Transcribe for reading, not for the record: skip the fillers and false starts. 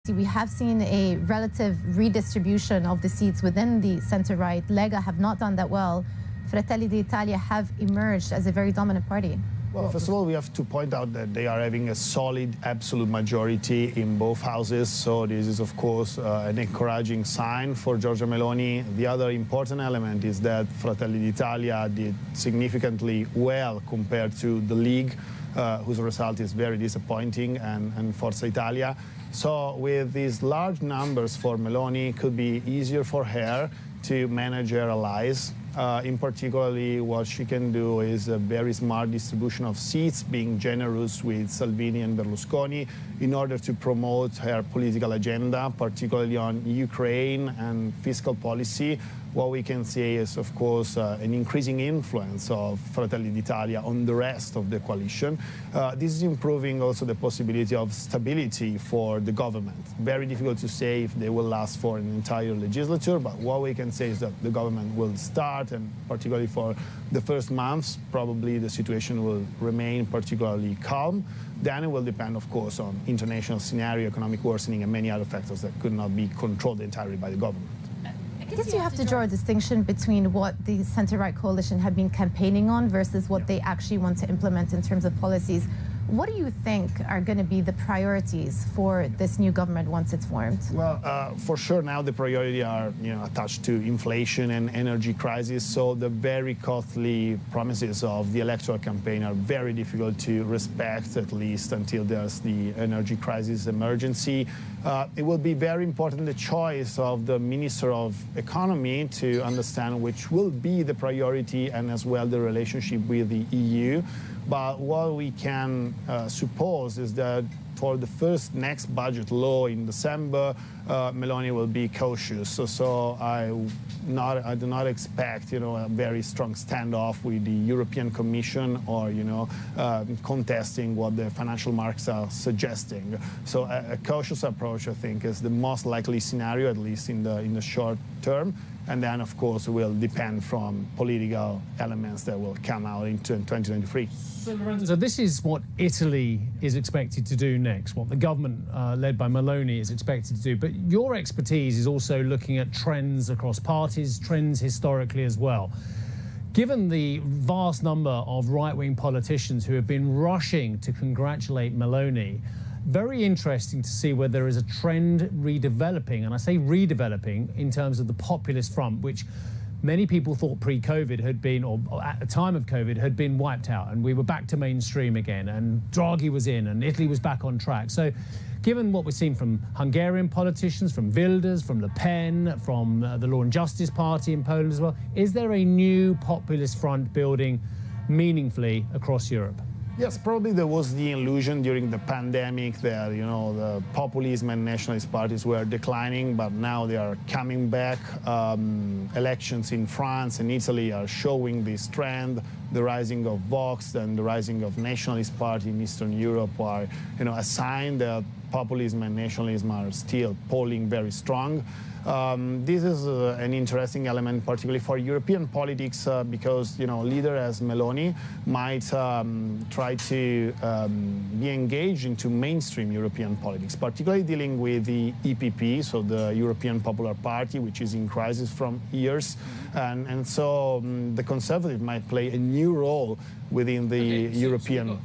We have seen a relative redistribution of the seats within the centre-right. Lega have not done that well. Fratelli d'Italia have emerged as a very dominant party. Well, first of all, we have to point out that they are having a solid absolute majority in both houses. So this is, of course, an encouraging sign for Giorgia Meloni. The other important element is that Fratelli d'Italia did significantly well compared to the League, whose result is very disappointing, and Forza Italia. So with these large numbers for Meloni, it could be easier for her to manage her allies. In particularly, what she can do is a very smart distribution of seats, being generous with Salvini and Berlusconi in order to promote her political agenda, particularly on Ukraine and fiscal policy. What we can see is, of course, an increasing influence of Fratelli d'Italia on the rest of the coalition. This is improving also the possibility of stability for the government. Very difficult to say if they will last for an entire legislature, but what we can say is that the government will start, and particularly for the first months, probably the situation will remain particularly calm. Then it will depend, of course, on international scenario, economic worsening, and many other factors that could not be controlled entirely by the government. I guess you have to draw a distinction between what the centre-right coalition have been campaigning on versus what they actually want to implement in terms of policies. What do you think are going to be the priorities for this new government once it's formed? Well, for sure now the priority are attached to inflation and energy crisis. So the very costly promises of the electoral campaign are very difficult to respect, at least until there's the energy crisis emergency. It will be very important the choice of the Minister of Economy to understand which will be the priority and as well the relationship with the EU. But what we can suppose is that for the first next budget law in December, Meloni will be cautious. So I do not expect, a very strong standoff with the European Commission or, contesting what the financial markets are suggesting. So a cautious approach, I think, is the most likely scenario, at least in the short term. And then, of course, it will depend from political elements that will come out in 2023. So, Lorenzo, this is what Italy is expected to do next, what the government led by Meloni is expected to do. But your expertise is also looking at trends across parties, trends historically as well. Given the vast number of right-wing politicians who have been rushing to congratulate Meloni, very interesting to see where there is a trend redeveloping, and I say redeveloping in terms of the populist front, which many people thought pre-COVID had been, or at the time of COVID, had been wiped out, and we were back to mainstream again, and Draghi was in, and Italy was back on track. So given what we've seen from Hungarian politicians, from Wilders, from Le Pen, from the Law and Justice Party in Poland as well, is there a new populist front building meaningfully across Europe? Yes, probably there was the illusion during the pandemic that, the populism and nationalist parties were declining, but now they are coming back. Elections in France and Italy are showing this trend. The rising of Vox and the rising of nationalist party in Eastern Europe are, a sign that populism and nationalism are still polling very strong. This is an interesting element, particularly for European politics, because leader as Meloni might try to be engaged into mainstream European politics, particularly dealing with the EPP, so the European Popular Party, which is in crisis from years, and so the Conservative might play a new role within the European.